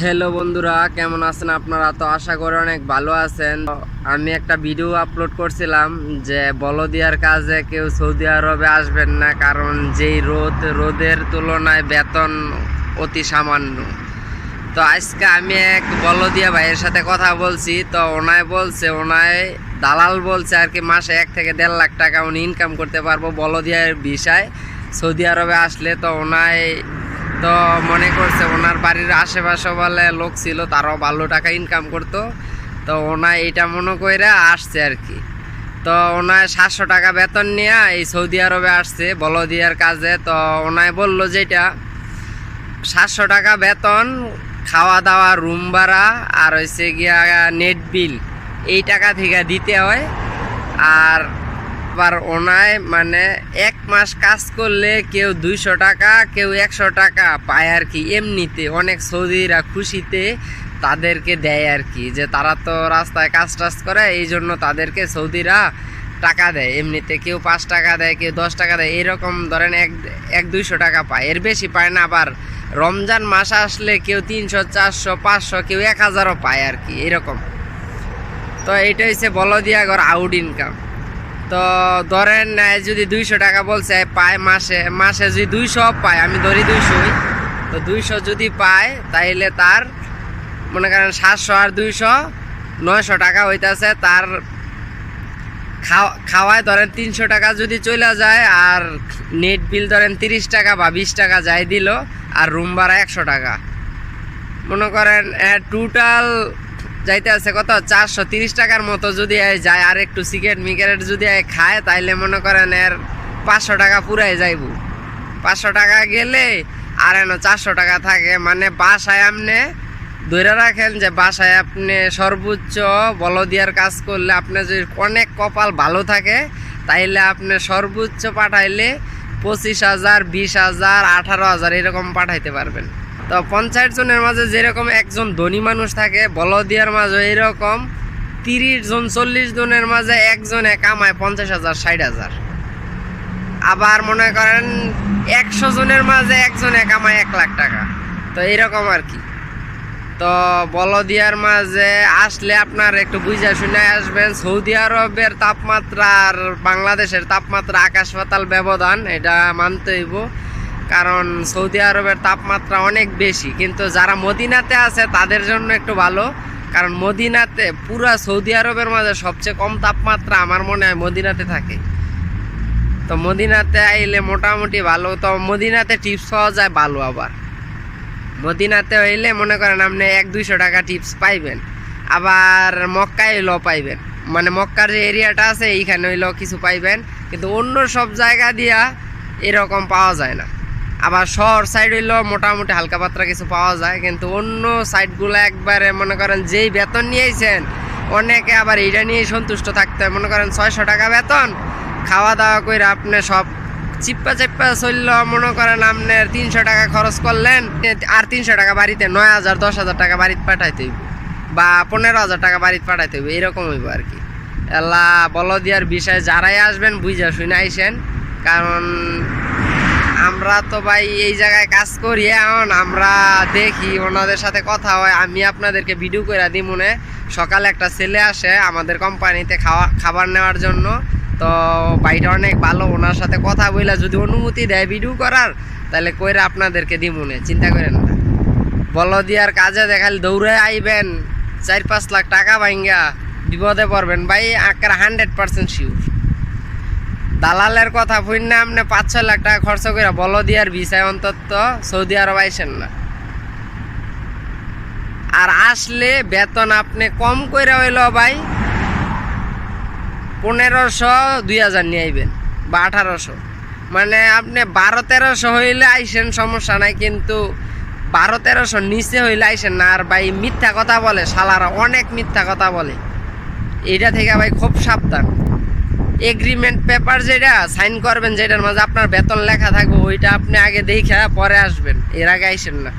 Hello বন্ধুরা, কেমন আছেন আপনারা? তো আশা করি অনেক ভালো আছেন। আমি একটা ভিডিও আপলোড করছিলাম যে বলদিয়ার কাজে কেউ সৌদি আরবে আসবেন না, কারণ যেই রোদের তুলনায় বেতন অতি সামান্য। তো আজকে আমি এক বলদিয়া ভাইয়ের সাথে কথা বলছি। তো ওনায় দালাল বলছে আর কি মাসে 1 থেকে 1.5 লাখ টাকা উনি ইনকাম করতে পারবো বলদিয়ার ভিসায় সৌদি আরবে আসলে। তো মনে করছে ওনার বাড়ির আশেপাশে বলে লোক ছিল, তারাও ভালো টাকা ইনকাম করতো। তো ওনায় এটা মনে করে আসছে আর কি। তো ওনায় 700 টাকা বেতন নিয়ে এই সৌদি আরবে আসছে বলদিয়ার কাজে। তো ওনায় বললো যেটা 700 টাকা বেতন, খাওয়া দাওয়া, রুম ভাড়া আর হচ্ছে গিয়া নেট বিল, এই টাকা থেকে দিতে হয়। আর আবার ওনায় মানে 1 মাস কাজ করলে কেউ 200 টাকা, কেউ 100 টাকা পায় আর কি। এমনিতে অনেক সৌদিরা খুশিতে তাদেরকে দেয় আর কি, যে তারা তো রাস্তায় কাজ টাজ করে, এই জন্য তাদেরকে সৌদিরা টাকা দেয়। এমনিতে কেউ 5 টাকা দেয়, কেউ 10 টাকা দেয়, এরকম ধরেন 100-200 টাকা পায়, এর বেশি পায় না। আবার রমজান মাস আসলে কেউ 300, 400, 500, কেউ 1000ও পায় আর কি, এরকম। তো এইটা হচ্ছে বলদিয়া ঘর আউট ইনকাম। তো ধরেন যদি 200 টাকা বলছে পায় মাসে যদি 200 পায়, আমি ধরি 200, তো 200 যদি পায় তাইলে তার মনে করেন 700 আর 200 900 টাকা হইতেছে। তার খাওয়ায় ধরেন 300 টাকা যদি চলে যায়, আর নেট বিল ধরেন 30 টাকা বা 20 টাকা যাই দিল, আর রুম ভাড়া 100 টাকা, মনে করেন টোটাল যাইতে আছে কত 430 টাকার মতো যদি যায়। আর একটু সিগারেট যদি খায় তাইলে মনে করেন এর 500 টাকা পুরাই যাইব। 500 টাকা গেলে আর 400 টাকা থাকে। মানে বাসায় আপনি ধরে রাখেন যে বাসায় আপনি সর্বোচ্চ বলদিয়ার কাজ করলে, আপনি যদি অনেক কপাল ভালো থাকে তাইলে আপনি সর্বোচ্চ পাঠাইলে 25,000, 20,000, 18,000 এরকম পাঠাইতে পারবেন। তো 50 জনের মাঝে যেরকম একজন ধনী মানুষ থাকে, বলদিয়ার মাঝে এরকম 30 জন 40 জনের মাঝে একজনে কামায় 50,000, 60,000। আবার মনে করেন 100 জনের মাঝে একজনে কামায় 1 লাখ টাকা। তো এরকম আর কি। তো বলদিয়ার মাঝে আসলে আপনার একটু বুঝা শুনে আসবেন। সৌদি আরবের তাপমাত্রা আর বাংলাদেশের তাপমাত্রা আকাশ পাতাল ব্যবধান, এটা মানতে হইব। কারণ সৌদি আরবের তাপমাত্রা অনেক বেশি, কিন্তু যারা মদিনাতে আছে তাদের জন্য একটু ভালো। কারণ মদিনাতে পুরা সৌদি আরবের মাঝে সবচেয়ে কম তাপমাত্রা আমার মনে হয় মদিনাতে থাকে। তো মদিনাতে আইলে মোটামুটি ভালো। তো মদিনাতে টিপস পাওয়া যায় ভালো। আবার মদিনাতে হইলে মনে করেন আপনি 100-200 টাকা টিপস পাইবেন। আবার মক্কায় হইলেও পাইবেন, মানে মক্কার যে এরিয়াটা আছে এইখানে হইলেও কিছু পাইবেন, কিন্তু অন্য সব জায়গা দিয়া এরকম পাওয়া যায় না। আবার শহর সাইড হইলেও মোটামুটি হালকা পাতলা কিছু পাওয়া যায়, কিন্তু অন্য সাইডগুলো একবারে মনে করেন যেই বেতন নিয়েছেন, অনেকে আবার এইটা নিয়েই সন্তুষ্ট থাকতে হয়। মনে করেন 600 টাকা বেতন, খাওয়া দাওয়া করে আপনি সব চিপ্পা চলল, মনে করেন আপনার 300 টাকা খরচ করলেন, আর 300 টাকা বাড়িতে 9,000, 10,000 টাকা বাড়িতে পাঠাইতে হইব, বা 15,000 টাকা বাড়িতে পাঠাইতে হইব, এরকম হইব আর কি। এলা বলদিয়ার বিষয়ে যারাই আসবেন বুঝা শুনে আইসেন। কারণ আমরা তো ভাই এই জায়গায় কাজ করি, এখন আমরা দেখি, ওনাদের সাথে কথা হয়। আমি আপনাদেরকে ভিডিও করে দিই। মনে সকালে একটা ছেলে আসে আমাদের কোম্পানিতে খাবার নেওয়ার জন্য। তো ভাইটা অনেক ভালো, ওনার সাথে কথা বইলা যদি অনুমতি দেয় ভিডিও করার, তাহলে কইরা আপনাদেরকে দিই। মনে চিন্তা করেন না, বলদিয়ার কাজে দেখালে দৌড়ে আইবেন, 4-5 লাখ টাকা ভাঙ্গা বিপদে পড়বেন ভাই, আকার 100% শিওর। দালালের কথা শুনে আপনি 5-6 লাখ টাকা খরচ করে বলদিয়ার ভিসায় অন্তত সৌদি আরব আইসেন না। আর আসলে বেতন আপনি কম করে হইল ভাই 1500-2000 নিয়ে আইবেন, বা 1800। মানে আপনি 1200-1300 হইলে আইসেন, সমস্যা নাই, কিন্তু 1200-1300 নিচে হইলে আইসেন না। আর ভাই মিথ্যা কথা বলে শালারা, অনেক মিথ্যা কথা বলে। এইটা থেকে ভাই খুব সাবধান। এগ্রিমেন্ট পেপার যেটা সাইন করবেন, যেটার মাঝে আপনার বেতন লেখা থাকবে, ওইটা আপনি আগে দেখে পরে আসবেন, এর আগে আইসেন না।